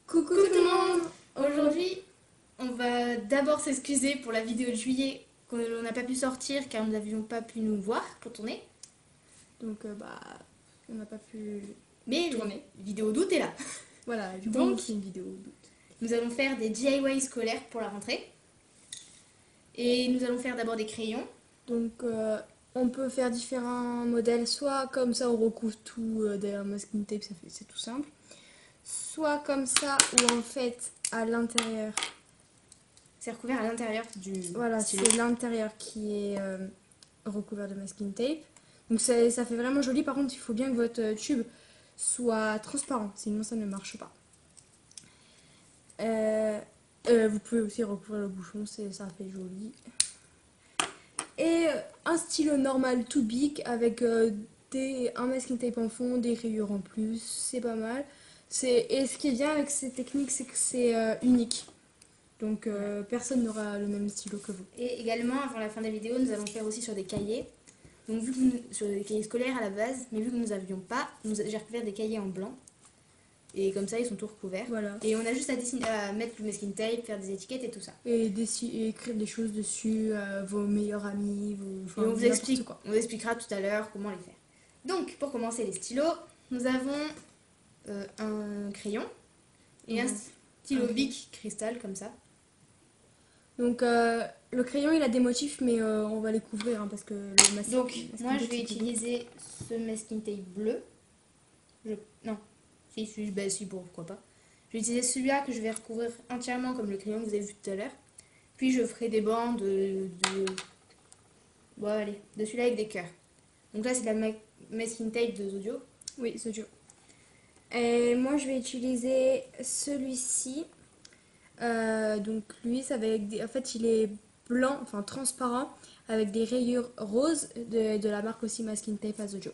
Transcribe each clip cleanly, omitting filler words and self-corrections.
Coucou Coucou tout tout le le monde. monde. Aujourd'hui, on va d'abord s'excuser pour la vidéo de juillet qu'on n'a pas pu sortir car nous n'avions pas pu nous voir pour tourner. Donc on n'a pas pu Mais tourner. la vidéo d'août est là. Voilà, du coup Donc, on fait une vidéo d'août. Nous allons faire des DIY scolaires pour la rentrée. Et nous allons faire d'abord des crayons. Donc on peut faire différents modèles, soit comme ça on recouvre tout derrière masking tape, c'est tout simple. Soit comme ça où en fait à l'intérieur, C'est recouvert à l'intérieur du voilà, stylo. c'est l'intérieur qui est recouvert de masking tape. Donc ça fait vraiment joli. Par contre il faut bien que votre tube soit transparent, sinon ça ne marche pas. Vous pouvez aussi recouvrir le bouchon, ça fait joli. Et un stylo normal tout big avec un masking tape en fond, des rayures en plus, c'est pas mal. Et ce qui est bien avec ces techniques, c'est que c'est unique. Donc personne n'aura le même stylo que vous. Et également, avant la fin de la vidéo, nous allons faire aussi sur des cahiers. Donc sur des cahiers scolaires à la base, mais vu que nous n'avions pas, j'ai recouvert des cahiers en blanc. Et comme ça, ils sont tout recouverts. Voilà. Et on a juste à mettre le masking tape, faire des étiquettes et tout ça. Et écrire des choses dessus, vos meilleurs amis, Et on vous expliquera tout à l'heure comment les faire. Donc, pour commencer les stylos, nous avons un crayon et un stylo Bic cristal comme ça. Donc le crayon il a des motifs, mais on va les couvrir parce que le masking. Donc, moi je vais utiliser ce masking tape bleu. Non, si, pourquoi pas. Je vais utiliser celui-là que je vais recouvrir entièrement comme le crayon que vous avez vu tout à l'heure. Puis je ferai des bandes bon, allez, de celui-là avec des cœurs. Donc là, c'est de la masking tape de Zodio. Oui, Zodio. Et moi, je vais utiliser celui-ci. Donc lui, ça va avec en fait, il est blanc, enfin transparent, avec des rayures roses de la marque aussi Masking Tape à Zodio.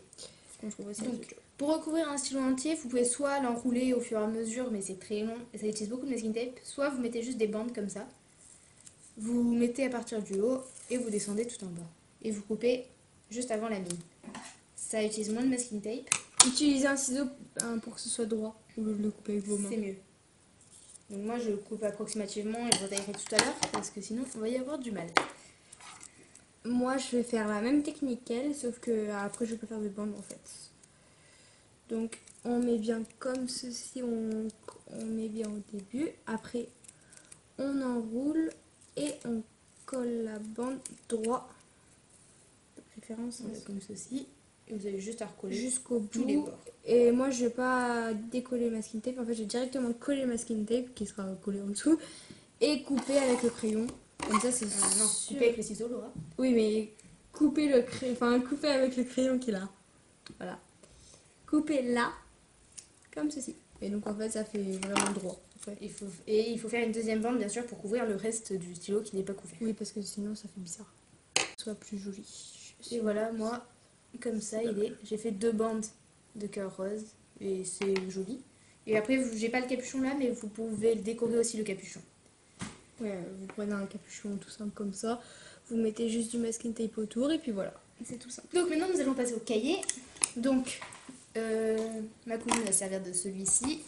Donc, pour recouvrir un stylo entier, vous pouvez soit l'enrouler au fur et à mesure, mais c'est très long et ça utilise beaucoup de masking tape, soit vous mettez juste des bandes comme ça. Vous mettez à partir du haut et vous descendez tout en bas. Et vous coupez juste avant la mine. Ça utilise moins de masking tape. Utilisez un ciseau pour que ce soit droit, ou le couper avec vos mains. C'est mieux. Donc moi je coupe approximativement et je retaillerai tout à l'heure parce que sinon on va y avoir du mal. Moi je vais faire la même technique qu'elle, sauf que après je peux faire des bandes en fait. Donc on met bien comme ceci, on met bien au début. Après on enroule et on colle la bande droit. De préférence comme ceci. Et vous avez juste à recoller jusqu'au bout. Tous les bords. Et moi je vais pas décoller le masking tape, en fait je vais directement coller le masking tape qui sera collé en dessous et couper avec le crayon. Comme ça c'est non, couper avec le ciseau, Laura. Oui, mais couper le crayon, enfin couper avec le crayon qu'il a. Voilà. Couper là, comme ceci. Et donc en fait ça fait vraiment droit. En fait. Il faut faire une deuxième bande bien sûr pour couvrir le reste du stylo qui n'est pas couvert. Oui, parce que sinon ça fait bizarre. Soit plus joli. Et voilà, moi, comme ça, j'ai fait 2 bandes de cœur rose et c'est joli. Et après, j'ai pas le capuchon là, mais vous pouvez décorer aussi le capuchon. Ouais, vous prenez un capuchon tout simple comme ça, vous mettez juste du masking tape autour et puis voilà, c'est tout simple. Donc maintenant, nous allons passer au cahier. Donc, ma cousine va servir de celui-ci,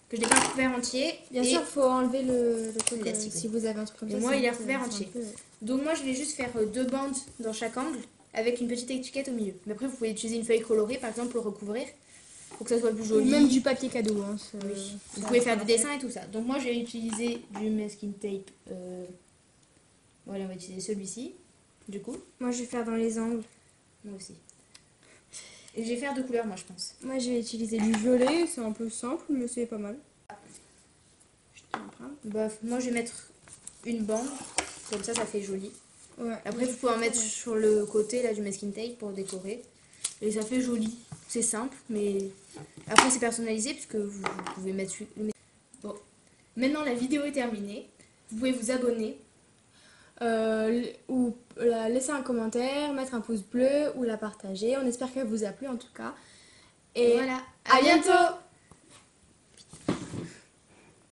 que je n'ai pas recouvert entier. Bien sûr, il faut enlever le truc si vous avez un truc comme ça. Et moi, il est recouvert entier. Donc moi, je vais juste faire 2 bandes dans chaque angle, avec une petite étiquette au milieu. Mais après, vous pouvez utiliser une feuille colorée, par exemple, pour le recouvrir, pour que ça soit plus joli. Ou même du papier cadeau. Hein, oui. Vous pouvez faire des dessins et tout ça. Donc moi, je vais utiliser du masking tape. Voilà, on va utiliser celui-ci, du coup. Moi, je vais faire dans les angles. Moi aussi. Et je vais faire 2 couleurs, moi, je pense. Moi, je vais utiliser du violet. C'est un peu simple, mais c'est pas mal. Je t'emprunte. Bah, moi, je vais mettre une bande. Comme ça, ça fait joli. Ouais. Après, vous pouvez en mettre sur le côté là, du masking tape pour décorer. Et ça fait joli. C'est simple, mais après, c'est personnalisé puisque vous pouvez mettre... Bon. Maintenant, la vidéo est terminée. Vous pouvez vous abonner. Ou laisser un commentaire, mettre un pouce bleu ou la partager. On espère qu'elle vous a plu en tout cas. Et voilà. À bientôt.